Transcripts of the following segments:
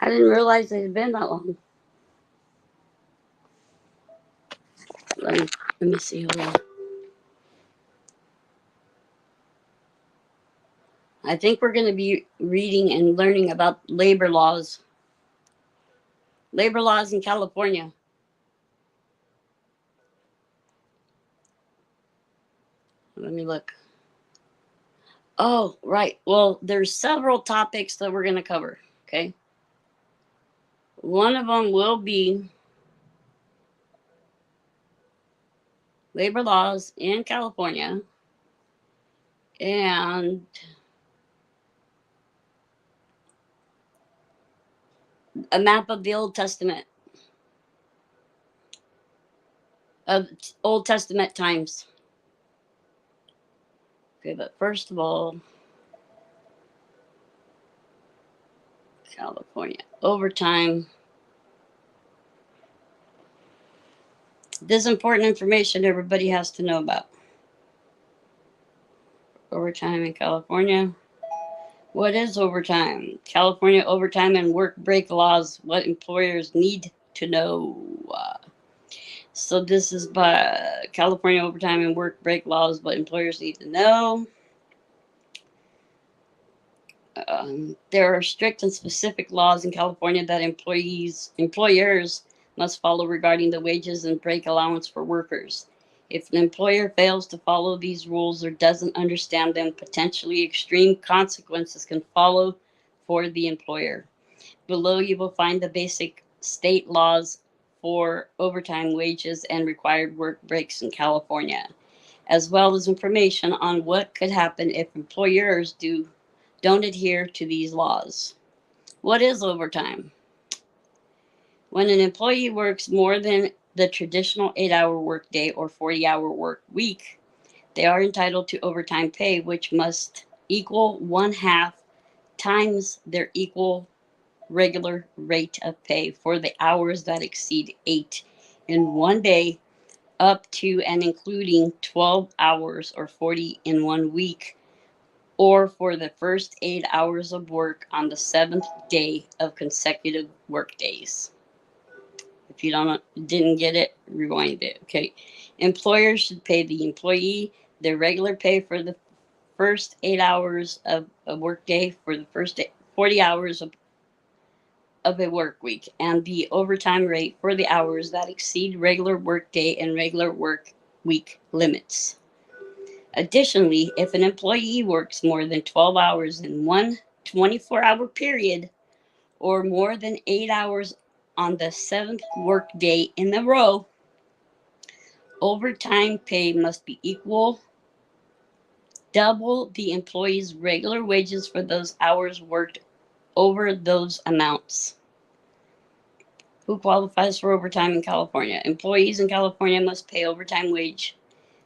I didn't realize it had been that long. Let me, let me see. Hold on. I think we're going to be reading and learning about labor laws. Labor laws in California. Let me look. Oh, right. Well, there's several topics that we're going to cover. Okay. One of them will be labor laws in California and a map of the Old Testament, of Old Testament times. Okay, but first of all, California overtime. This is important information everybody has to know about. Overtime in California. What is overtime? California overtime and work break laws. What employers need to know. So this is by California overtime and work break laws. What employers need to know. There are strict and specific laws in California that employers must follow regarding the wages and break allowance for workers. If an employer fails to follow these rules or doesn't understand them, potentially extreme consequences can follow for the employer. Below you will find the basic state laws for overtime wages and required work breaks in California, as well as information on what could happen if employers don't adhere to these laws. What is overtime? When an employee works more than the traditional 8-hour workday or 40-hour work week, they are entitled to overtime pay, which must equal 1/2 times their equal regular rate of pay for the hours that exceed 8 in one day, up to and including 12 hours or 40 in one week, or for the first 8 hours of work on the seventh day of consecutive work days. If you didn't get it, rewind it. Okay. Employers should pay the employee their regular pay for the first 8 hours of a work day for the first 40 hours of a work week, and the overtime rate for the hours that exceed regular work day and regular work week limits. Additionally, if an employee works more than 12 hours in one 24-hour period or more than 8 hours on the seventh work day in a row, overtime pay must be equal, double the employee's regular wages for those hours worked over those amounts. Who qualifies for overtime in California? Employees in California must pay overtime wage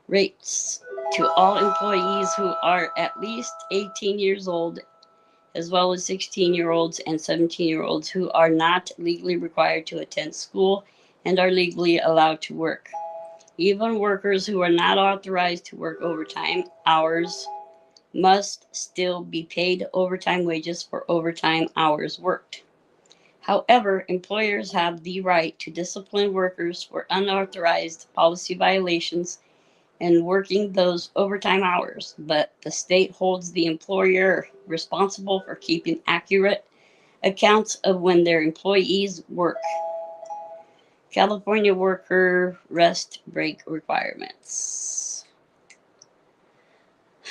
rates to all employees who are at least 18 years old, as well as 16-year-olds and 17-year-olds who are not legally required to attend school and are legally allowed to work. Even workers who are not authorized to work overtime hours must still be paid overtime wages for overtime hours worked. However, employers have the right to discipline workers for unauthorized policy violations and working those overtime hours, but the state holds the employer responsible for keeping accurate accounts of when their employees work. California worker rest break requirements.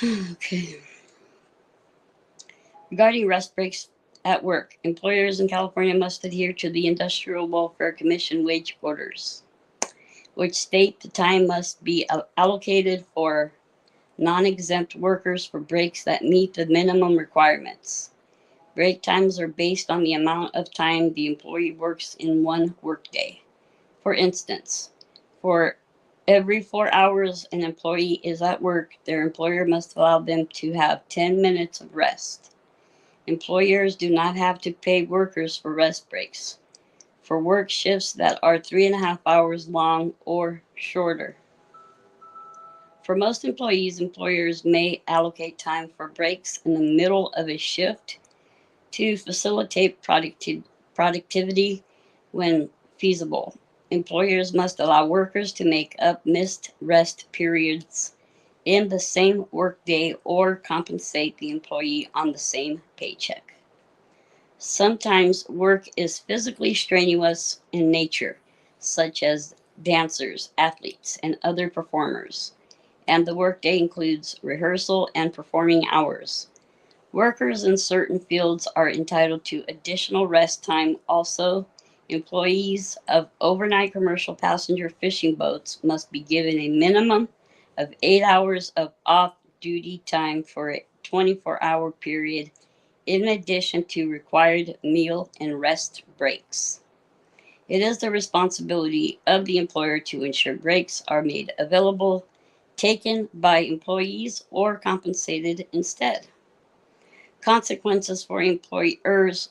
Okay. Regarding rest breaks at work, employers in California must adhere to the Industrial Welfare Commission wage orders, which state the time must be allocated for non-exempt workers for breaks that meet the minimum requirements. Break times are based on the amount of time the employee works in one workday. For instance, for every 4 hours an employee is at work, their employer must allow them to have 10 minutes of rest. Employers do not have to pay workers for rest breaks for work shifts that are 3.5 hours long or shorter. For most employees, employers may allocate time for breaks in the middle of a shift to facilitate productivity when feasible. Employers must allow workers to make up missed rest periods in the same workday or compensate the employee on the same paycheck. Sometimes work is physically strenuous in nature, such as dancers, athletes, and other performers, and the workday includes rehearsal and performing hours. Workers in certain fields are entitled to additional rest time. Also, employees of overnight commercial passenger fishing boats must be given a minimum of 8 hours of off duty time for a 24-hour period, in addition to required meal and rest breaks. It is the responsibility of the employer to ensure breaks are made available, taken by employees, or compensated instead. Consequences for employers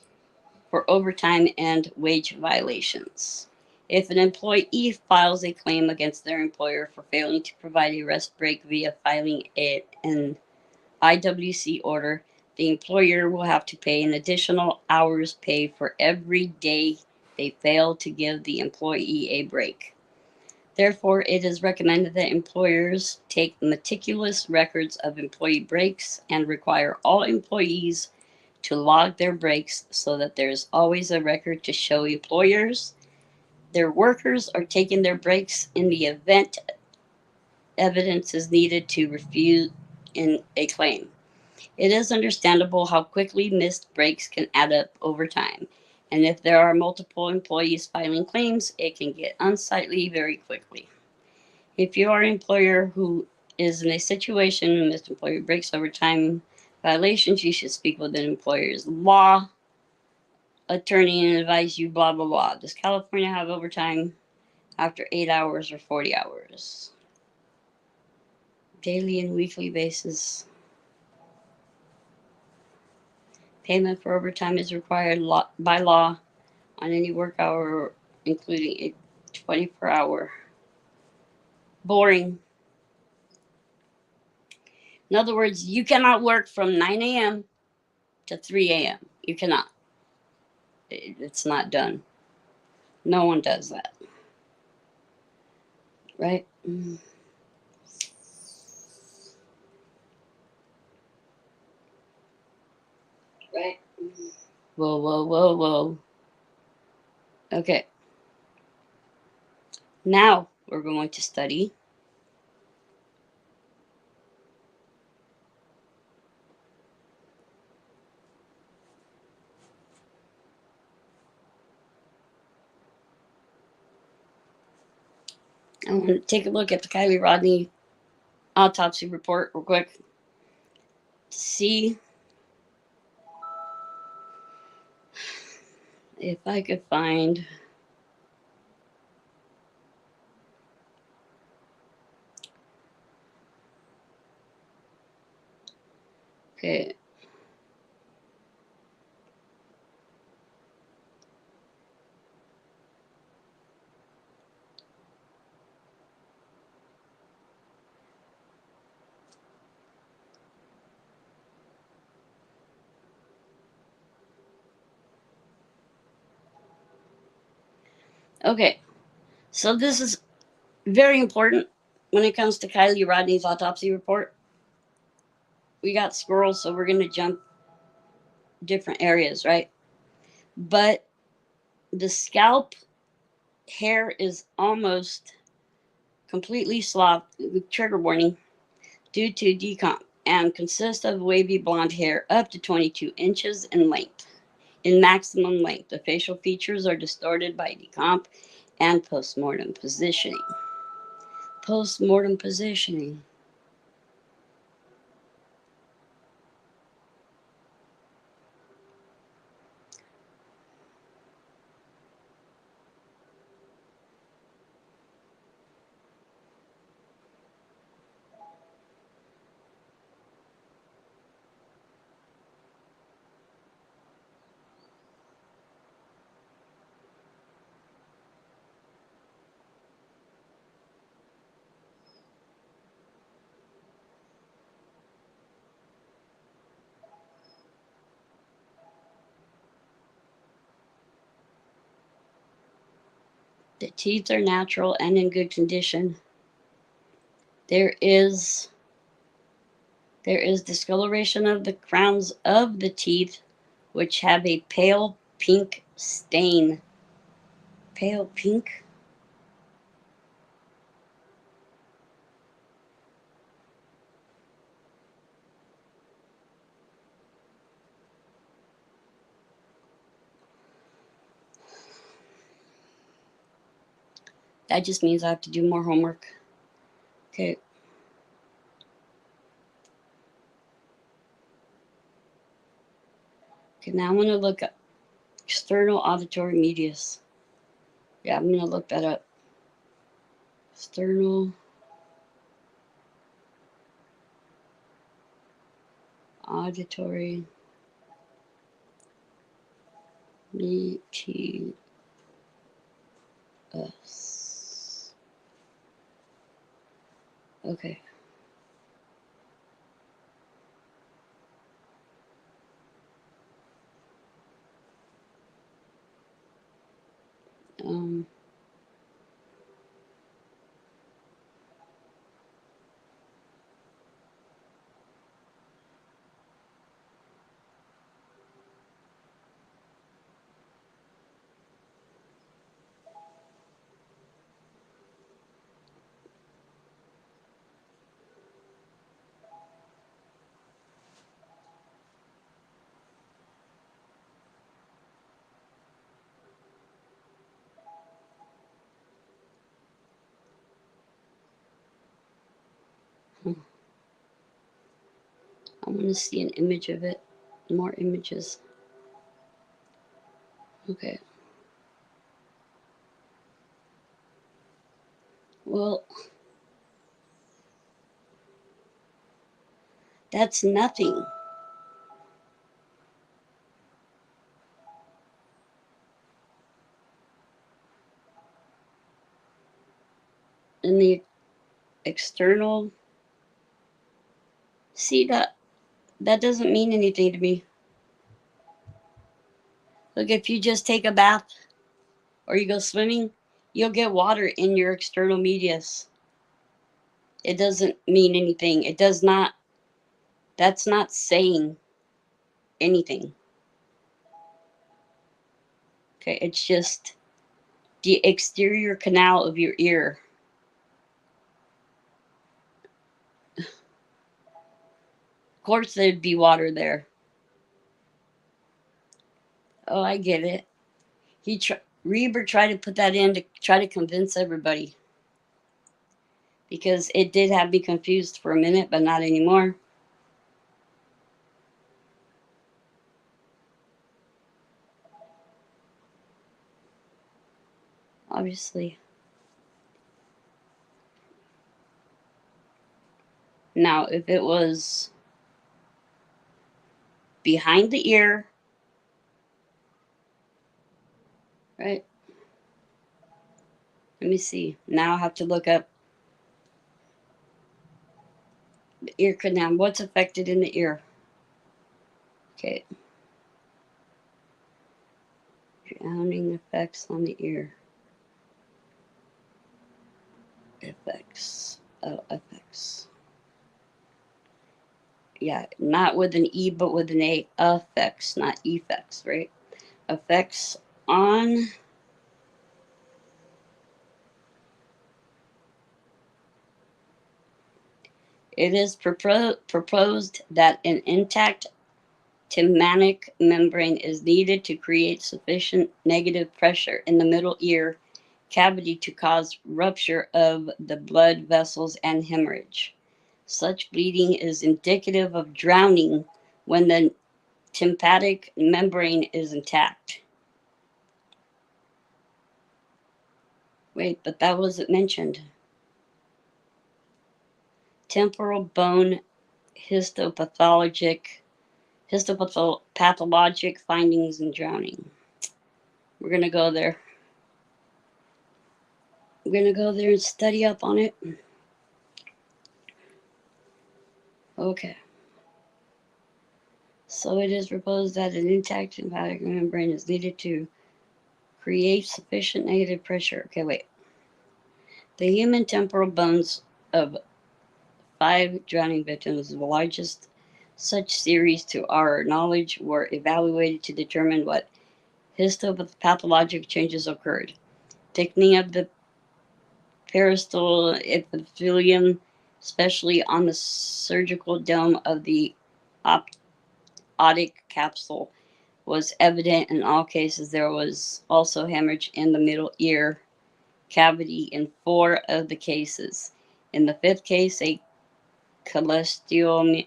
for overtime and wage violations. If an employee files a claim against their employer for failing to provide a rest break via filing an IWC order, the employer will have to pay an additional hour's pay for every day they fail to give the employee a break. Therefore, it is recommended that employers take meticulous records of employee breaks and require all employees to log their breaks so that there is always a record to show employers their workers are taking their breaks in the event evidence is needed to refute in a claim. It is understandable how quickly missed breaks can add up over time, and if there are multiple employees filing claims, it can get unsightly very quickly. If you are an employer who is in a situation in which employee breaks overtime violations, you should speak with an employer's law attorney and advise you blah blah blah. Does California have overtime after 8 hours or 40 hours? Daily and weekly basis. Payment for overtime is required by law on any work hour, including a 24-hour. Boring. In other words, you cannot work from 9 a.m. to 3 a.m. You cannot. It's not done. No one does that. Right? Right? Whoa, whoa, whoa, whoa. Okay. Now we're going to study I'm going to take a look at the Kylie Rodney autopsy report real quick to see if I could find. Okay. Okay. So this is very important when it comes to Kylie Rodney's autopsy report. We got squirrels, so we're going to jump different areas, right? But the scalp hair is almost completely sloughed, trigger warning, due to decomp, and consists of wavy blonde hair up to 22 inches in length. In maximum length, the facial features are distorted by decomp and postmortem positioning. Postmortem positioning. The teeth are natural and in good condition. There is discoloration of the crowns of the teeth, which have a pale pink stain. Pale pink? That just means I have to do more homework. Okay. Okay, now I'm going to look up external auditory medius. Yeah, I'm going to look that up. External auditory medius. Okay. Um, I want to see an image of it. More images. Okay. Well, that's nothing. In the external, see that doesn't mean anything to me. Look, if you just take a bath or you go swimming, you'll get water in your external medius. It doesn't mean anything. It does not, that's not saying anything. Okay, it's just the exterior canal of your ear. Of course, there'd be water there. Oh, I get it. Reber tried to put that in to try to convince everybody because it did have me confused for a minute, but not anymore. Obviously. Now, if it was behind the ear, right? Let me see. Now I have to look up the ear canal. What's affected in the ear? Okay. Drowning effects on the ear. Effects. Oh, effects. Yeah, not with an E, but with an A. Effects, not effects, right? Effects on it is proposed that an intact tympanic membrane is needed to create sufficient negative pressure in the middle ear cavity to cause rupture of the blood vessels and hemorrhage. Such bleeding is indicative of drowning when the tympanic membrane is intact. Wait, but that wasn't mentioned. Temporal bone histopathologic findings in drowning. We're going to go there. We're going to go there and study up on it. Okay. So it is proposed that an intact tympanic membrane is needed to creates sufficient negative pressure. Okay, wait. The human temporal bones of 5 drowning victims, the largest such series to our knowledge, were evaluated to determine what histopathologic changes occurred. Thickening of the peristitial epithelium, especially on the surgical dome of the aortic capsule, was evident in all cases. There was also hemorrhage in the middle ear cavity in 4 of the cases. In the 5th case, a cholesteoma,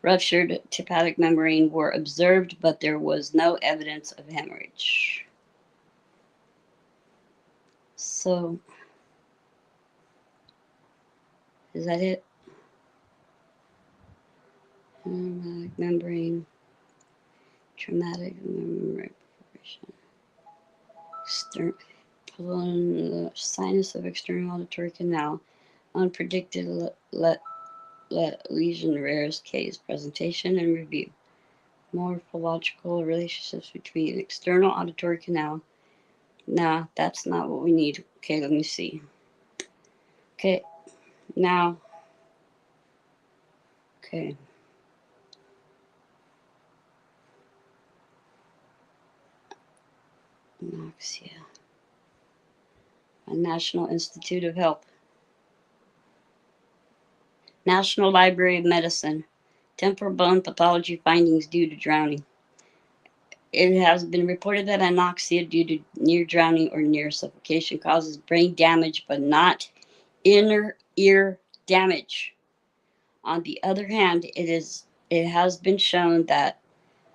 ruptured hepatic membrane were observed, but there was no evidence of hemorrhage. So, is that it? Membrane, traumatic membrane perforation, sinus of external auditory canal, unpredicted lesion, rarest case, presentation and review. Morphological relationships between external auditory canal. Nah, that's not what we need. Okay, let me see. Okay, now, okay. Anoxia. National Institute of Health. National Library of Medicine. Temporal bone pathology findings due to drowning. It has been reported that anoxia due to near drowning or near suffocation causes brain damage, but not inner ear damage. On the other hand, it has been shown that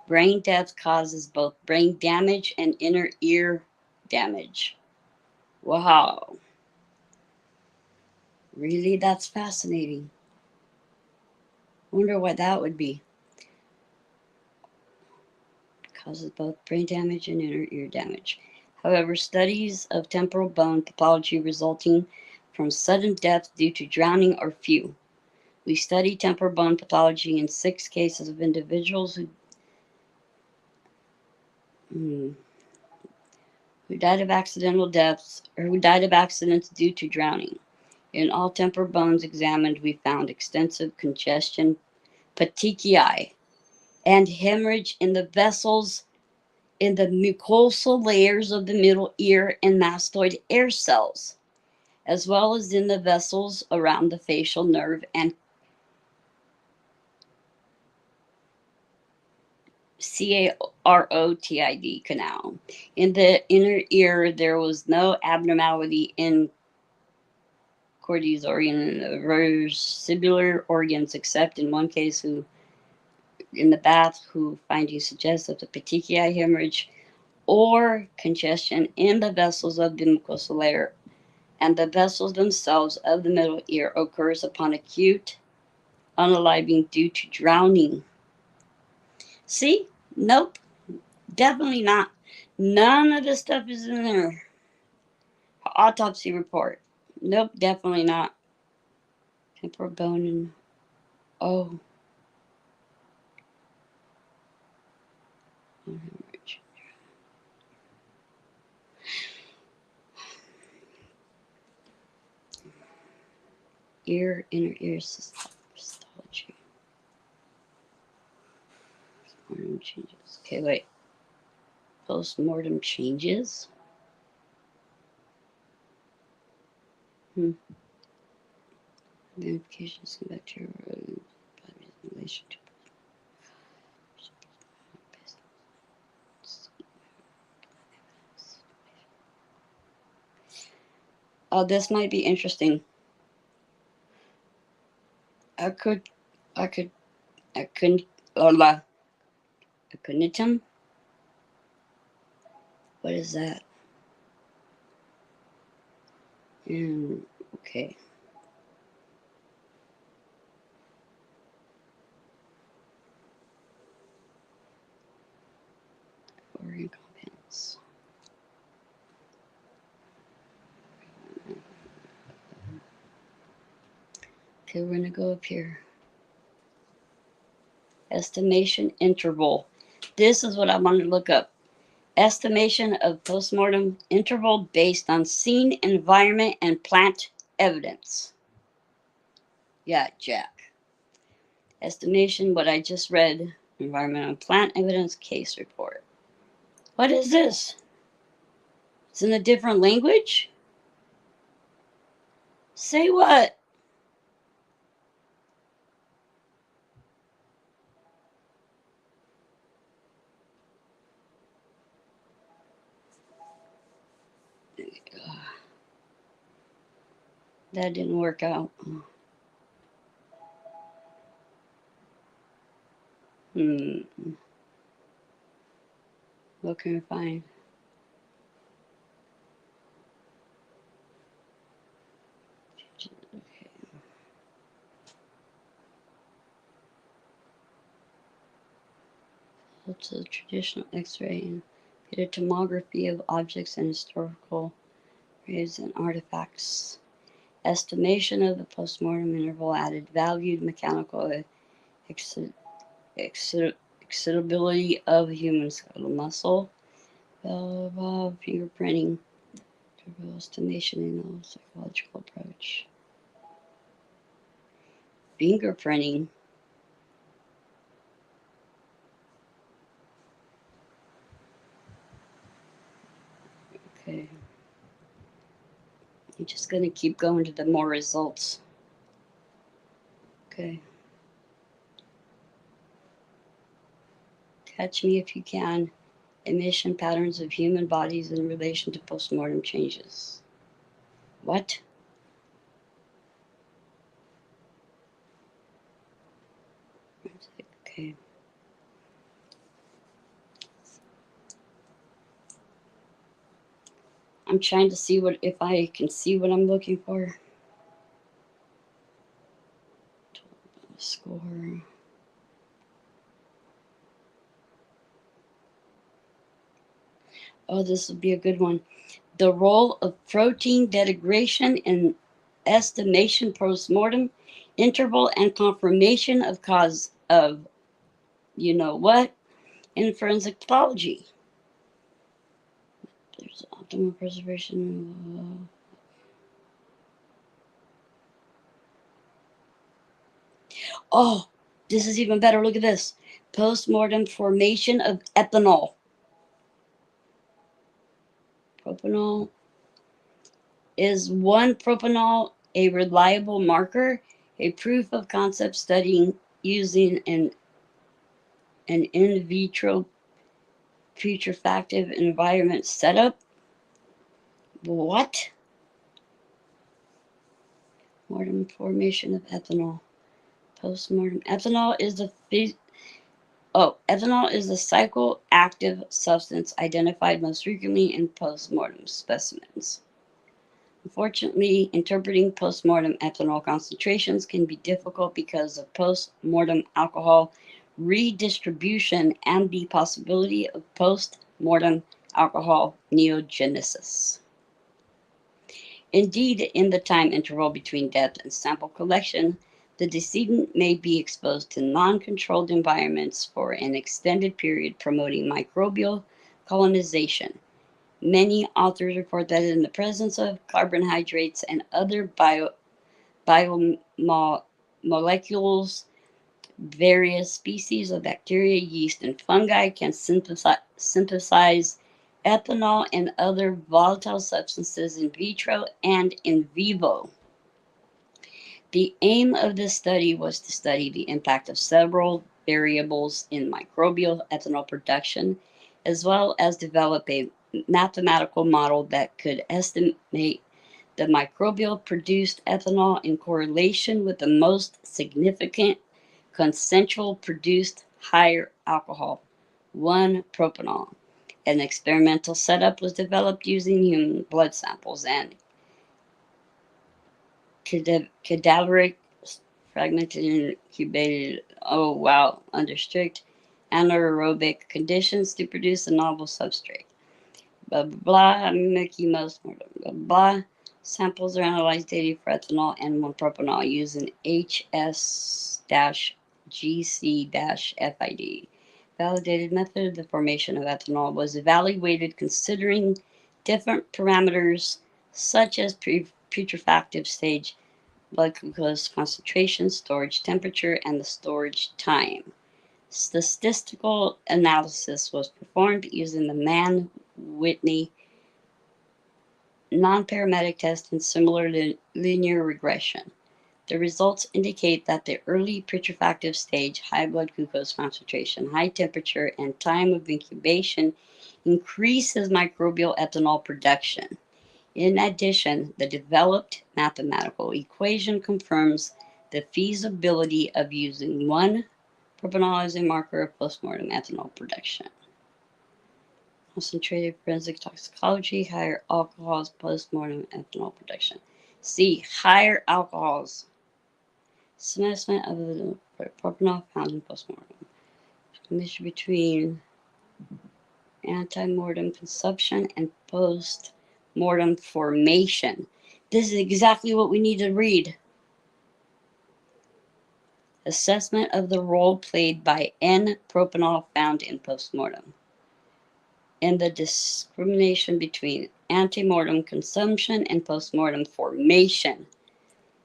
brain death causes both brain damage and inner ear damage. Wow. Really? That's fascinating. Wonder why that would be. Causes both brain damage and inner ear damage. However, studies of temporal bone pathology resulting from sudden death due to drowning are few. We studied temporal bone pathology in 6 cases of individuals who died of accidental deaths or who died of accidents due to drowning. In all temporal bones examined, we found extensive congestion, petechiae, and hemorrhage in the vessels in the mucosal layers of the middle ear and mastoid air cells, as well as in the vessels around the facial nerve and carotid canal. In the inner ear, there was no abnormality in cortisorian vestibular organs, except in one case in the bath who findings suggest that the petechiae hemorrhage or congestion in the vessels of the mucosal layer and the vessels themselves of the middle ear occurs upon acute unaliving due to drowning. See? Nope. Definitely not. None of this stuff is in there. Autopsy report. Nope, definitely not. Temporal bone and oh. Inner ear histology. Postmortem changes. Okay, wait. Postmortem changes? Identifications of bacterial in relation to oh, this might be interesting. I couldn't, aconitum? What is that? Okay. Organ compounds. Okay, we're gonna go up here. Estimation interval. This is what I want to look up. Estimation of postmortem interval based on scene, environment, and plant evidence. Yeah, Jack. Estimation, what I just read, environmental and plant evidence case report. What is this? It's in a different language? Say what? That didn't work out. What can I find? Okay. What's a traditional X-ray and computed tomography of objects and historical graves and artifacts. Estimation of the postmortem interval added valued mechanical excitability of human skeletal muscle. Fingerprinting. Estimation in a psychological approach. Fingerprinting. Okay. I'm just going to keep going to the more results. Okay. Catch me if you can. Emission patterns of human bodies in relation to postmortem changes. What? Okay. I'm trying to see what if I can see what I'm looking for. Score. Oh, this would be a good one. The role of protein degradation in estimation postmortem interval and confirmation of cause of you know what in forensic pathology. There's optimal preservation. Oh, this is even better. Look at this. Postmortem formation of ethanol. Propanol. Is one propanol a reliable marker? A proof of concept studying using an in vitro putrefactive environment setup? What? Mortem formation of ethanol. Postmortem. Ethanol is the ethanol is the psychoactive substance identified most frequently in postmortem specimens. Unfortunately, interpreting postmortem ethanol concentrations can be difficult because of postmortem alcohol redistribution and the possibility of postmortem alcohol neogenesis. Indeed, in the time interval between death and sample collection, the decedent may be exposed to non-controlled environments for an extended period, promoting microbial colonization. Many authors report that in the presence of carbohydrates and other biomolecules, various species of bacteria, yeast, and fungi can synthesize ethanol and other volatile substances in vitro and in vivo. The aim of this study was to study the impact of several variables in microbial ethanol production, as well as develop a mathematical model that could estimate the microbial produced ethanol in correlation with the most significant consensual produced higher alcohol, 1-propanol. An experimental setup was developed using human blood samples and cadaveric fragmented and incubated, oh wow, under strict anaerobic conditions to produce a novel substrate. Blah blah blah, Mickey Mouse, blah blah blah. Samples are analyzed daily for ethanol and 1-propanol using HS-GC-FID. validated method of the formation of ethanol was evaluated considering different parameters such as putrefactive stage, blood glucose concentration, storage temperature, and the storage time. Statistical analysis was performed using the Mann-Whitney non-parametric test and similar linear regression. The results indicate that the early putrefactive stage, high blood glucose concentration, high temperature, and time of incubation increases microbial ethanol production. In addition, the developed mathematical equation confirms the feasibility of using 1-propanol as a marker of postmortem ethanol production. Concentrated forensic toxicology, higher alcohols, postmortem ethanol production. C. Higher alcohols. Assessment of the propanol found in postmortem. Connection between antemortem consumption and postmortem formation. This is exactly what we need to read. Assessment of the role played by N-propanol found in postmortem. And the discrimination between antemortem consumption and postmortem formation.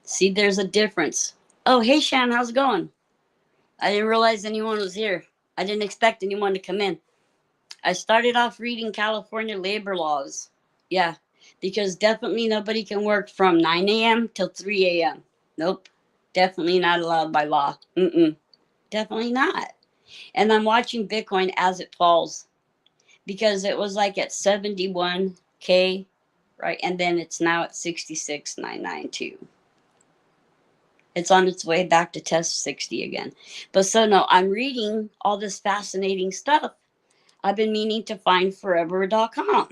See, there's a difference. Oh, hey, Shan, how's it going? I didn't realize anyone was here. I didn't expect anyone to come in. I started off reading California labor laws. Yeah, because definitely nobody can work from 9 a.m. till 3 a.m. Nope, definitely not allowed by law. Definitely not. And I'm watching Bitcoin as it falls because it was like at 71K, right? And then it's now at 66,992. It's on its way back to test 60 again. But so no, I'm reading all this fascinating stuff I've been meaning to find forever.com.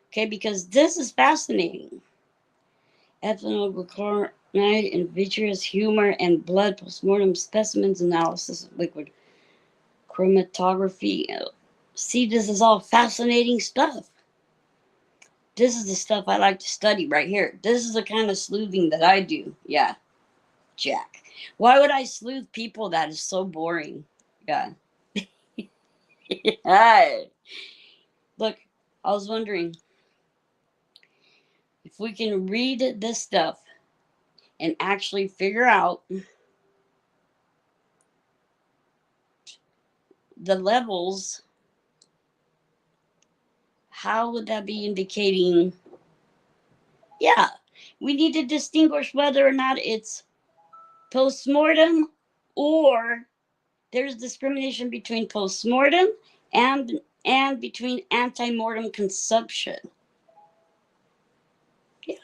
Okay, because this is fascinating. Ethanol glucuronide in vitreous humor and blood postmortem specimens analysis of liquid chromatography. See, this is all fascinating stuff. This is the stuff I like to study right here. This is the kind of sleuthing that I do. Yeah, Jack. Why would I sleuth people? That is so boring. Yeah. Hi. Look, I was wondering if we can read this stuff and actually figure out the levels, how would that be indicating? Yeah, we need to distinguish whether or not it's postmortem or there's discrimination between postmortem and between antemortem consumption. Yeah.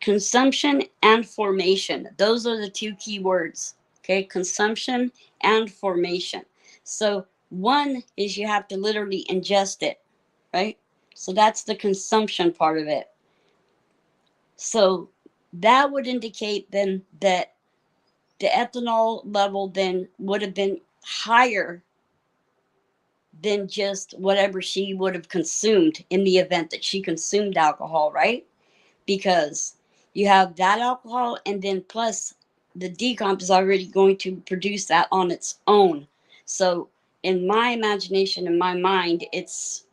Consumption and formation. Those are the two key words. Okay, consumption and formation. So one is you have to literally ingest it, right? So that's the consumption part of it. So that would indicate then that the ethanol level then would have been higher than just whatever she would have consumed in the event that she consumed alcohol, right? Because you have that alcohol and then plus the decomp is already going to produce that on its own. So in my imagination, in my mind, it's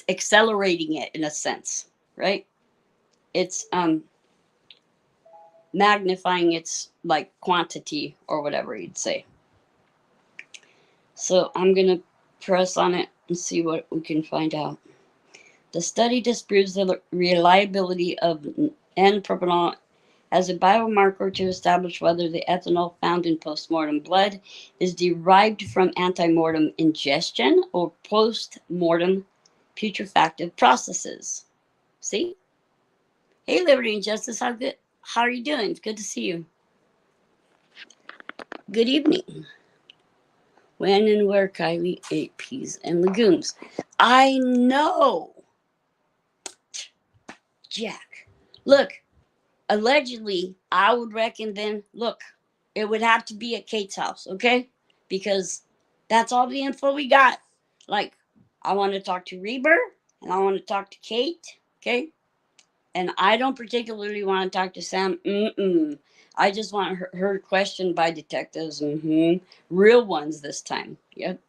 accelerating it in a sense, right? It's magnifying its like quantity or whatever you'd say. So I'm gonna press on it and see what we can find out. The study disproves the reliability of N-propanol as a biomarker to establish whether the ethanol found in postmortem blood is derived from antemortem ingestion or postmortem putrefactive processes. See? Hey, Liberty and Justice, how are you doing? It's good to see you. Good evening. When and where Kylie ate peas and legumes. I know. Jack. Look, allegedly, I would reckon then, look, it would have to be at Kate's house, okay? Because that's all the info we got. Like, I want to talk to Reber and I want to talk to Kate, okay? And I don't particularly want to talk to Sam. Mm-mm. I just want her questioned by detectives. Real ones this time. Yep.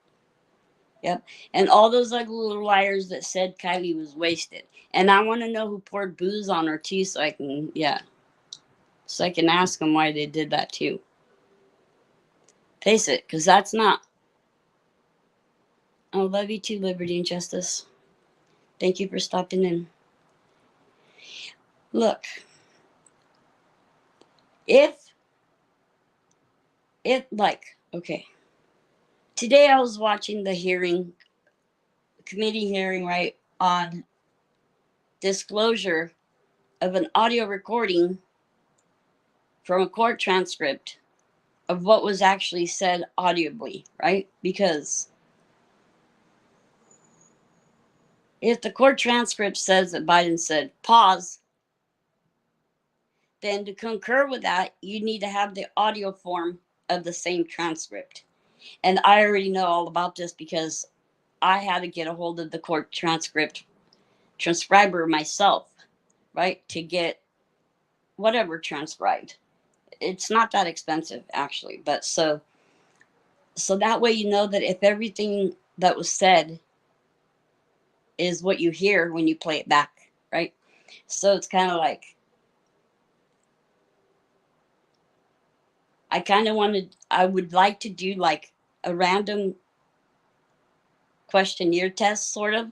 Yep. And all those ugly little liars that said Kylie was wasted. And I want to know who poured booze on her too, so I can, yeah. So I can ask them why they did that too. Face it, because that's not. I love you too, Liberty and Justice. Thank you for stopping in. Look, if like, okay. Today I was watching the committee hearing, right, on disclosure of an audio recording from a court transcript of what was actually said audibly, right? Because if the court transcript says that Biden said pause, then to concur with that, you need to have the audio form of the same transcript. And I already know all about this because I had to get a hold of the court transcriber myself, right? To get whatever transcribed. It's not that expensive actually, but so that way you know that if everything that was said is what you hear when you play it back, right? So it's kind of like I would like to do like a random questionnaire test sort of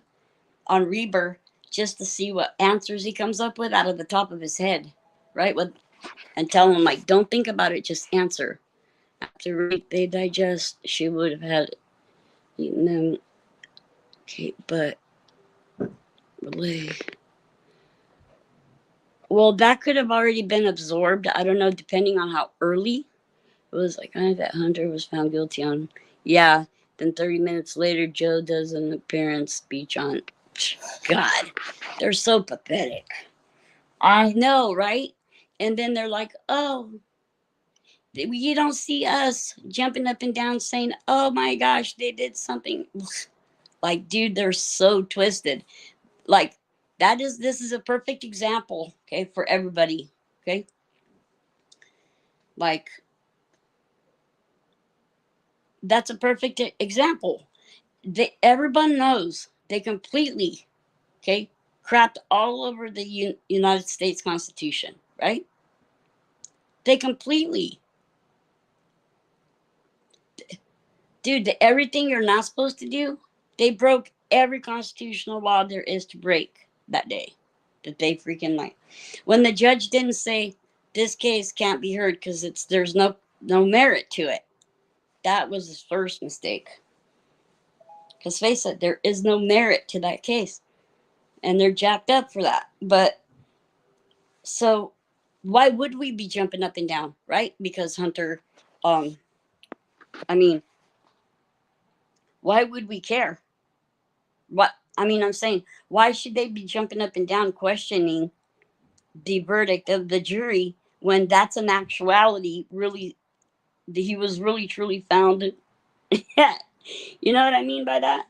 on Reber just to see what answers he comes up with out of the top of his head, right? And tell him like, don't think about it, just answer. After they digest, she would have had eaten them. Okay, but relay. Well, that could have already been absorbed. I don't know, depending on how early it was. Like, that Hunter was found guilty on. Yeah. Then 30 minutes later, Joe does an appearance speech on. God, they're so pathetic. I know, right? And then they're like, oh, you don't see us jumping up and down saying, oh my gosh, they did something. Like, dude, they're so twisted. Like, this is a perfect example, okay, for everybody, okay? Like, that's a perfect example. Everyone knows they completely, okay, crapped all over the United States Constitution, right? They completely, dude, everything you're not supposed to do, they broke every constitutional law there is to break that day. That they freaking like. When the judge didn't say this case can't be heard because there's no merit to it. That was his first mistake. Because face it, there is no merit to that case. And they're jacked up for that. But so why would we be jumping up and down, right? Because Hunter, I mean, why would we care? I'm saying, why should they be jumping up and down questioning the verdict of the jury when that's an actuality really he was really truly found. Yeah, you know what I mean by that?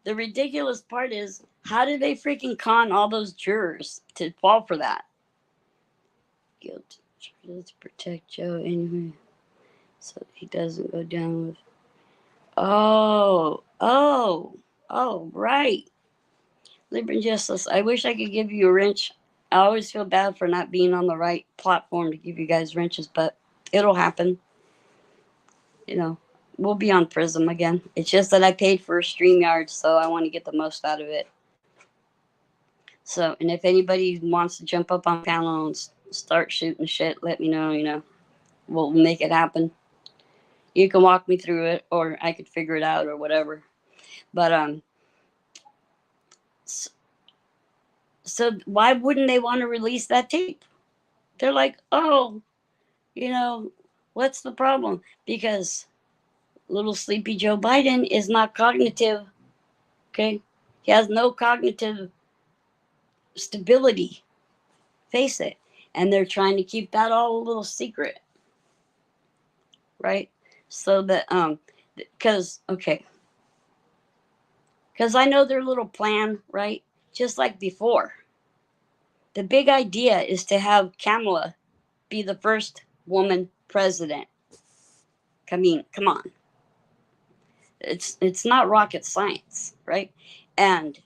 The ridiculous part is, how did they freaking con all those jurors to fall for that? Guilt to protect Joe anyway, so he doesn't go down with. Oh, right. Liberty and Justice. I wish I could give you a wrench. I always feel bad for not being on the right platform to give you guys wrenches, but it'll happen. You know, we'll be on Prism again. It's just that I paid for a StreamYard, so I want to get the most out of it. So, and if anybody wants to jump up on panel and start shooting shit, let me know. We'll make it happen. You can walk me through it, or I could figure it out, or whatever. But so why wouldn't they want to release that tape? They're like, oh, what's the problem? Because little sleepy Joe Biden is not cognitive. Okay, he has no cognitive stability. Face it. And they're trying to keep that all a little secret, right? So that because I know their little plan, right? Just like before, The big idea is to have Kamala be the first woman president. I mean, come on. It's not rocket science, right? And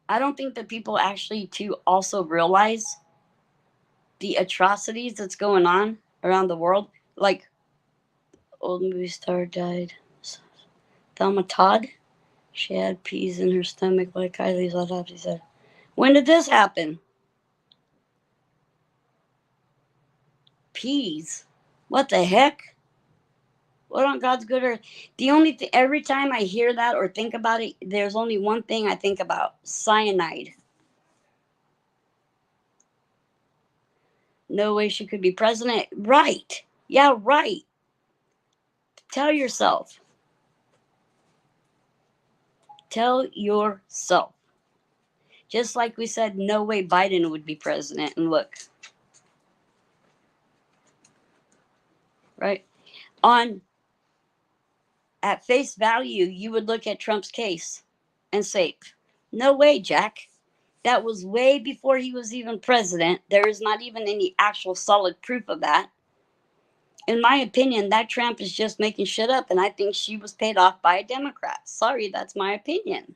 I don't think that people actually to also realize the atrocities that's going on around the world. Like, old movie star died. Thelma Todd. She had peas in her stomach like Kylie's autopsy said. When did this happen? Peas? What the heck? What on God's good earth? The only thing, every time I hear that or think about it, there's only one thing I think about: cyanide. No way she could be president. Right. Yeah, right. Tell yourself. Tell yourself. Just like we said, no way Biden would be president. And look, right? On at face value, you would look at Trump's case and say, no way, Jack. That was way before he was even president. There is not even any actual solid proof of that. In my opinion, that Trump is just making shit up, and I think she was paid off by a Democrat. Sorry, that's my opinion,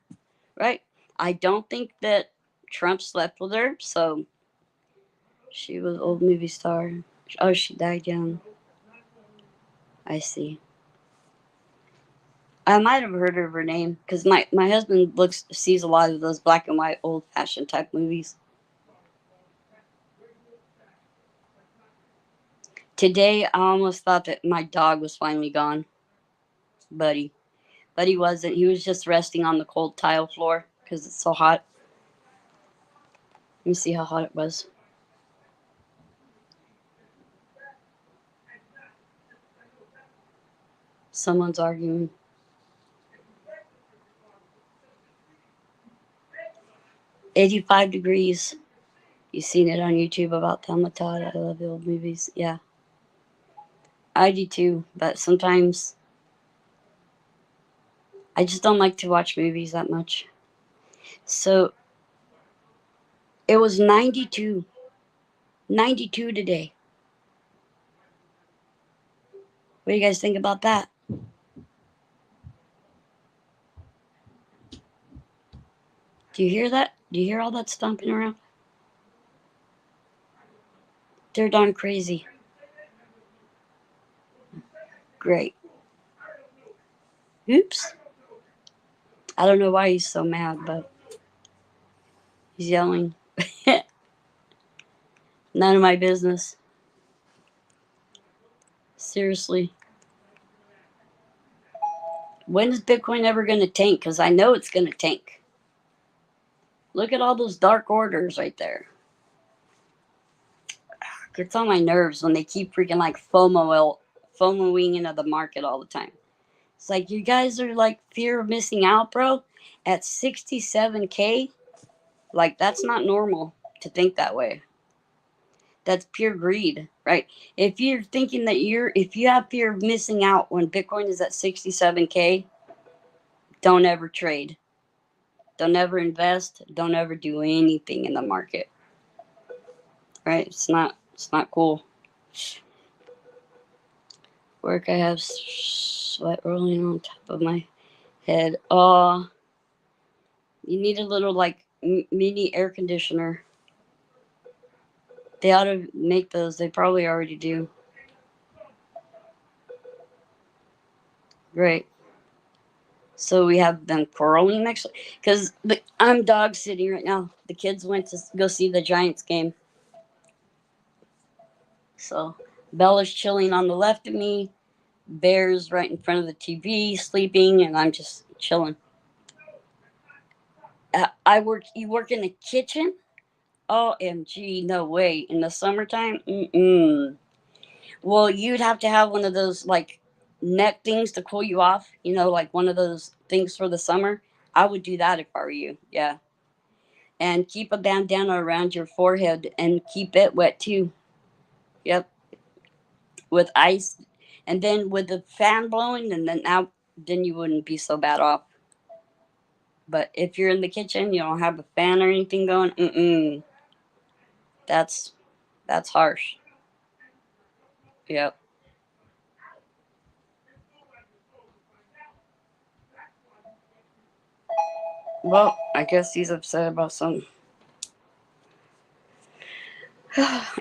right? I don't think that Trump slept with her, so she was an old movie star. Oh, she died young. I see. I might have heard of her name because my husband sees a lot of those black and white old fashioned type movies. Today I almost thought that my dog was finally gone, Buddy. But he wasn't. He was just resting on the cold tile floor because it's so hot. Let me see how hot it was. Someone's arguing. 85 degrees. You seen it on YouTube about Thelma Todd. I love the old movies. Yeah. I do too, but sometimes I just don't like to watch movies that much. So it was 92. 92 today. What do you guys think about that? Do you hear that? Do you hear all that stomping around? They're darn crazy. Great. Oops. I don't know why he's so mad, but he's yelling. None of my business. Seriously. When is Bitcoin ever going to tank? Because I know it's going to tank. Look at all those dark orders right there. It's on my nerves when they keep freaking like FOMOing into the market all the time. It's like, you guys are like fear of missing out, bro. At 67K, like that's not normal to think that way. That's pure greed, right? If you're thinking that if you have fear of missing out when Bitcoin is at 67K, don't ever trade. Don't ever invest. Don't ever do anything in the market. Right? It's not cool. Work, I have sweat rolling on top of my head. Oh, you need a little like mini air conditioner. They ought to make those. They probably already do. Great. So we have them quarreling next because I'm dog sitting right now. The kids went to go see the Giants game. So Bella's chilling on the left of me. Bear's right in front of the TV sleeping, and I'm just chilling. You work in the kitchen? OMG, no way. In the summertime? Mm-mm. Well, you'd have to have one of those like neck things to cool you off, like one of those things for the summer. I would do that if I were you. Yeah. And keep a bandana around your forehead and keep it wet too. Yep. With ice. And then with the fan blowing, and then you wouldn't be so bad off. But if you're in the kitchen, you don't have a fan or anything going, that's that's harsh. Yep. Well, I guess he's upset about something.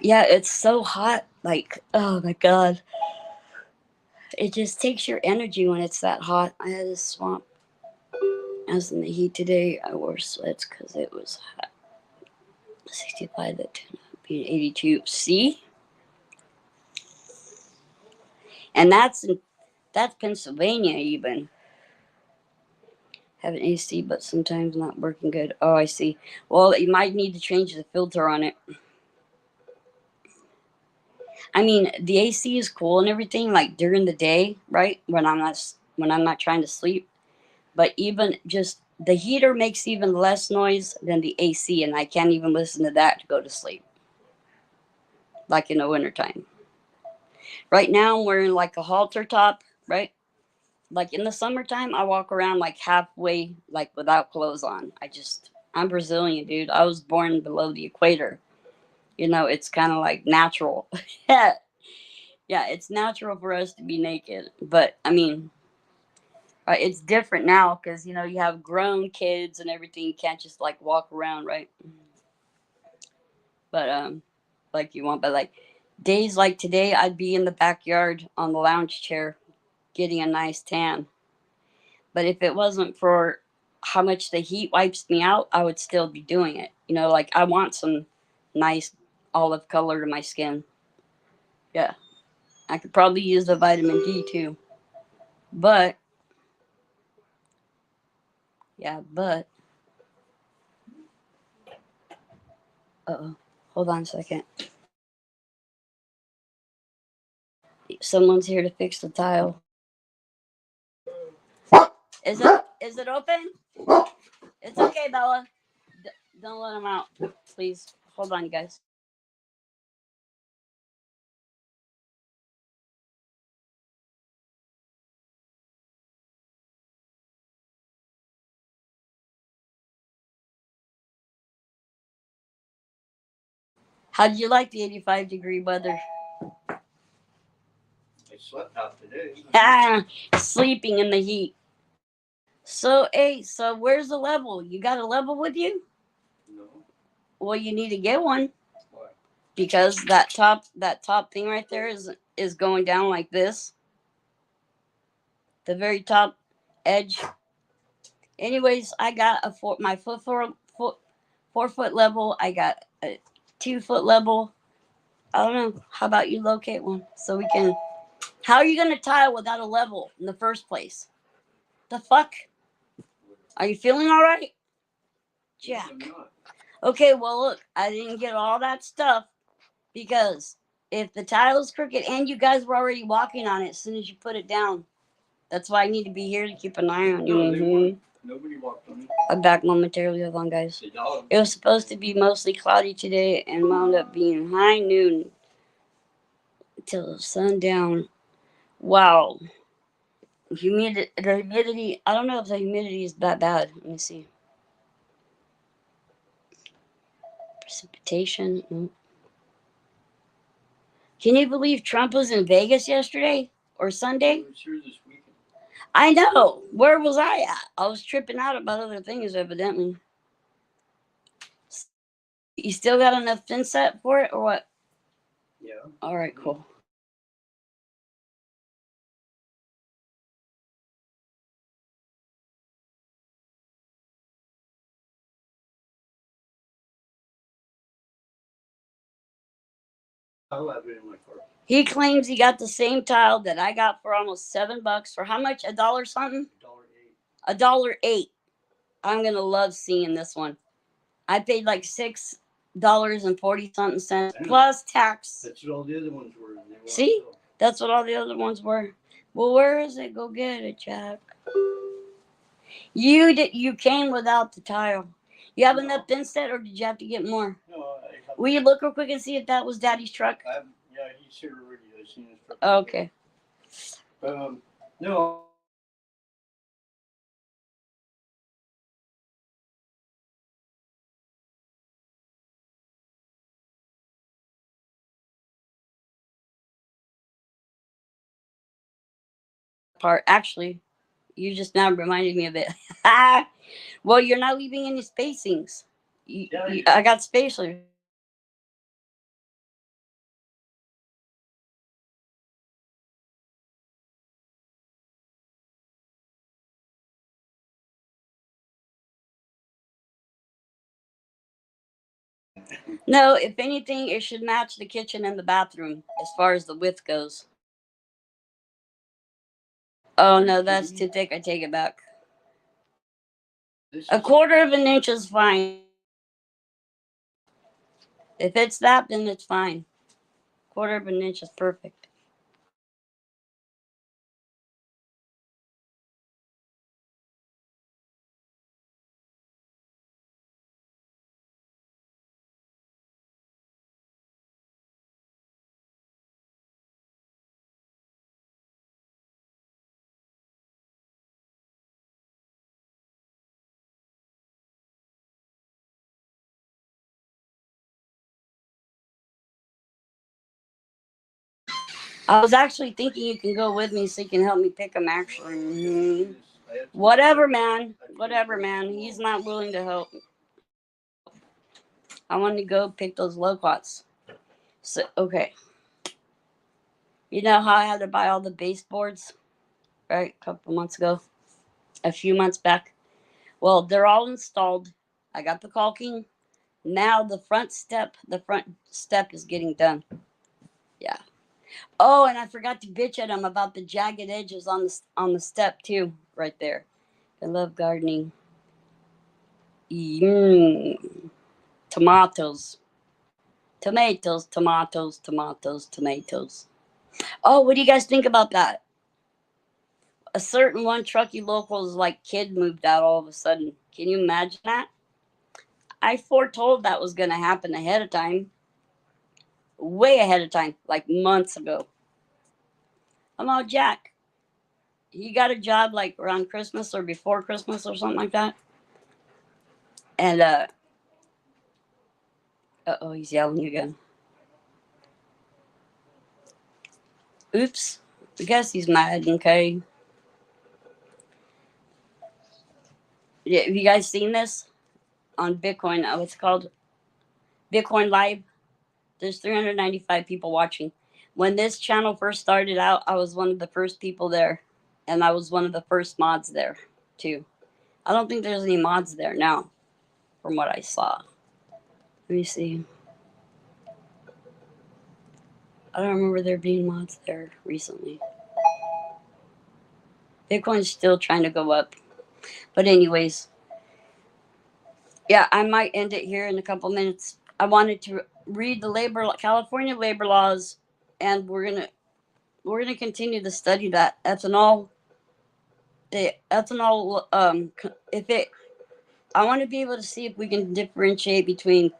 Yeah, it's so hot. Like, oh my god. It just takes your energy when it's that hot. I had a swamp. I was in the heat today. I wore sweats because it was hot. 65 at 10, being 82. See? And that's Pennsylvania even. Have an AC, but sometimes not working good. Oh, I see. Well, you might need to change the filter on it. I mean, the AC is cool and everything, like during the day, right? When I'm not trying to sleep. But even just the heater makes even less noise than the AC, and I can't even listen to that to go to sleep, like in the wintertime. Right now, I'm wearing like a halter top, right? Like in the summertime, I walk around like halfway, like without clothes on. I'm Brazilian, dude. I was born below the equator. It's kind of like natural. Yeah, yeah, it's natural for us to be naked. But I mean, right, it's different now because you have grown kids and everything. You can't just like walk around, right? But like you want. But like days like today, I'd be in the backyard on the lounge chair getting a nice tan. But if it wasn't for how much the heat wipes me out, I would still be doing it. Like I want some nice olive color to my skin. Yeah, I could probably use the vitamin D too. But yeah, but oh, hold on a second. Someone's here to fix the tile. Is it open? It's okay, Bella. Don't let him out, please. Hold on, you guys. How did you like the 85-degree weather? I slept out today. Ah, sleeping in the heat. So, hey, so where's the level? You got a level with you? No. Well, you need to get one Why? because that top thing right there is going down like this. The very top edge. Anyways, I got my foot 4 foot level. I got a 2 foot level. I don't know. How about you locate one so we can? How are you gonna tile without a level in the first place? The fuck? Are you feeling all right, Yes, Jack? I'm not. Okay, well look, I didn't get all that stuff because if the tile's crooked and you guys were already walking on it as soon as you put it down, that's why I need to be here to keep an eye on you. No, they weren't. Nobody walked on it. I'm back momentarily. Hold on, guys. The dog. It was supposed to be mostly cloudy today and wound up being high noon till sundown. Wow. The humidity, I don't know if the humidity is that bad. Let me see. Precipitation. No. Can you believe Trump was in Vegas yesterday or Sunday? I was here this weekend. I know. Where was I at? I was tripping out about other things, evidently. You still got enough thin set for it, or what? Yeah. All right, cool. I'll have it in my car. He claims he got the same tile that I got for almost $7 for how much? $1 something? $1.08. $1.08. I'm gonna love seeing this one. I paid like $6 and 40 something cents plus tax. That's what all the other ones were. See, that's what all the other ones were. Well, where is it? Go get it, Jack. You came without the tile. You have enough thin set, or did you have to get more? No, I have. Will you look real quick and see if that was Daddy's truck? Yeah, he's here already. I've seen his truck. Okay. No, part. Actually, you just now reminded me of it. Well, you're not leaving any spacings. I got spacers. No, if anything, it should match the kitchen and the bathroom as far as the width goes. Oh no, that's too thick. I take it back. This A is, quarter of an inch is fine. If it's that, then it's fine. Quarter of an inch is perfect. I was actually thinking you can go with me so you can help me pick them. Actually, whatever, man. Whatever, man. He's not willing to help. I want to go pick those loquats. So okay, you know how I had to buy all the baseboards, right? A couple months ago, a few months back. Well, they're all installed. I got the caulking. Now the front step is getting done. Yeah. Oh, and I forgot to bitch at him about the jagged edges on the step too, right there. I love gardening. Mm. Tomatoes, tomatoes, tomatoes, tomatoes, tomatoes. Oh, what do you guys think about that? A certain one Truckee local's like kid moved out all of a sudden. Can you imagine that? I foretold that was going to happen ahead of time, way ahead of time, like months ago. I'm all Jack. He got a job like around Christmas or before Christmas or something like that. And oh, he's yelling again. Oops. I guess he's mad. Okay. Yeah, have you guys seen this on Bitcoin? What's it called? Bitcoin Live. There's 395 people watching. When this channel first started out, I was one of the first people there, and I was one of the first mods there too. I don't think there's any mods there now, from what I saw. Let me see. I don't remember there being mods there recently. Bitcoin's still trying to go up. But anyways, yeah, I might end it here in a couple minutes. I wanted to read the California labor laws, and we're gonna continue to study that ethanol. The ethanol, if it, I want to be able to see if we can differentiate between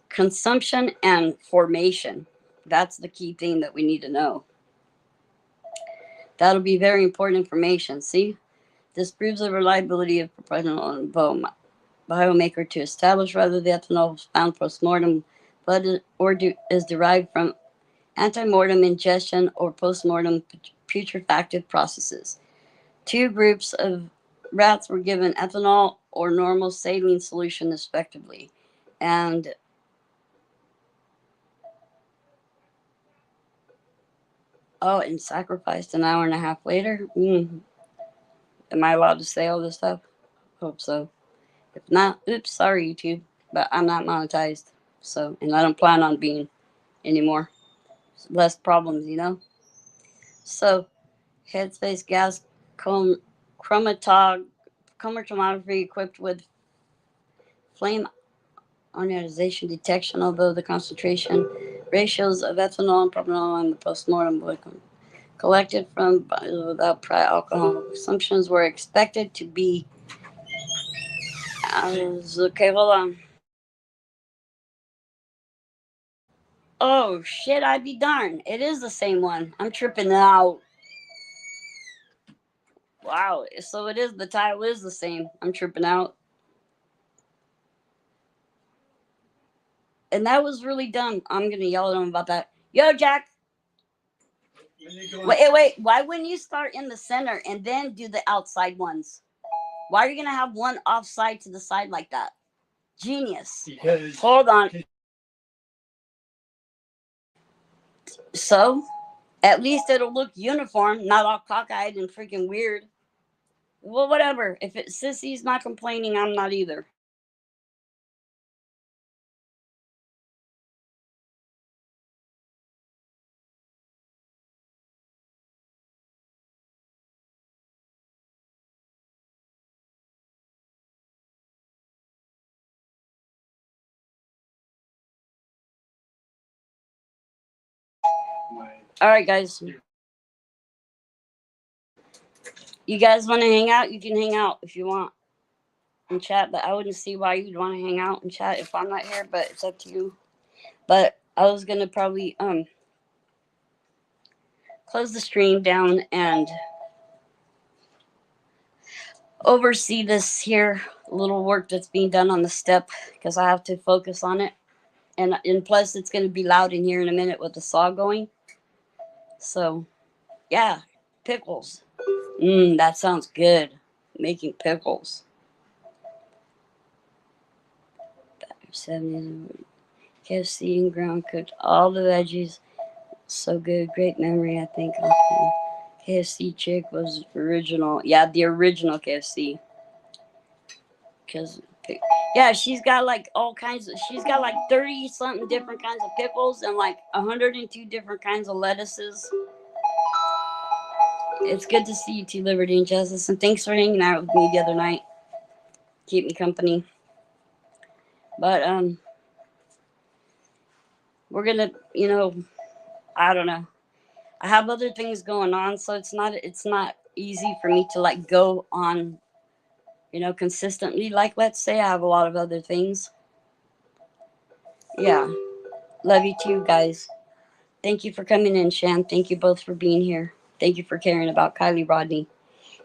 consumption and formation. That's the key thing that we need to know. That'll be very important information. See, this proves the reliability of propanol biomaker to establish whether the ethanol found post-mortem blood is derived from antemortem ingestion or post-mortem putrefactive processes. Two groups of rats were given ethanol or normal saline solution, respectively, and and sacrificed an hour and a half later. Am I allowed to say all this stuff? Hope so. If not, oops, sorry, YouTube, but I'm not monetized, so, and I don't plan on being anymore. Less problems, you know. So, headspace gas chromatog chromatography equipped with flame ionization detection, although the concentration ratios of ethanol and propanol in the postmortem blood collected from without prior alcohol consumptions were expected to be. Okay, hold on. Oh shit! I'd be darned. It is the same one. I'm tripping out. Wow. So it is. The title is the same. I'm tripping out. And that was really dumb. I'm gonna yell at him about that. Yo, Jack. When they go Wait. Why wouldn't you start in the center and then do the outside ones? Why are you gonna have one offside to the side like that? Genius. because Hold on. So, at least it'll look uniform, not all cockeyed and freaking weird. Well, whatever. If Sissy's not complaining, I'm not either. All right, guys. You guys want to hang out? You can hang out if you want and chat, but I wouldn't see why you'd want to hang out and chat if I'm not here, but it's up to you. But I was gonna probably close the stream down and oversee this here little work that's being done on the step because I have to focus on it. And plus it's gonna be loud in here in a minute with the saw going. So yeah, pickles. That sounds good. Making pickles. 70 KFC and ground cooked all the veggies. So good. Great memory, I think. KFC chick was original. Yeah, the original KFC. Because, yeah, she's got like all kinds of, she's got like 30 something different kinds of pickles and like 102 different kinds of lettuces. It's good to see you too, Liberty and Justice. And thanks for hanging out with me the other night. Keep me company. But, we're gonna, I don't know. I have other things going on, so it's not easy for me to like go on, consistently. Like, let's say I have a lot of other things. Yeah. Love you too, guys. Thank you for coming in, Shan. Thank you both for being here. Thank you for caring about Kylie Rodney.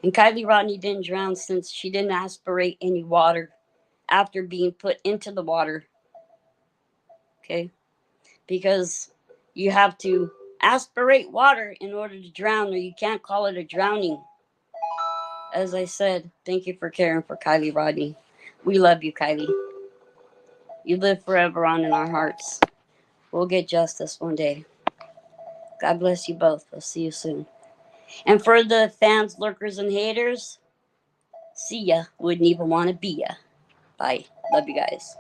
And Kylie Rodney didn't drown since she didn't aspirate any water after being put into the water. Okay? Because you have to aspirate water in order to drown, or you can't call it a drowning. As I said, thank you for caring for Kylie Rodney. We love you, Kylie. You live forever on in our hearts. We'll get justice one day. God bless you both. I'll see you soon. And for the fans, lurkers, and haters, see ya. Wouldn't even want to be ya. Bye. Love you guys.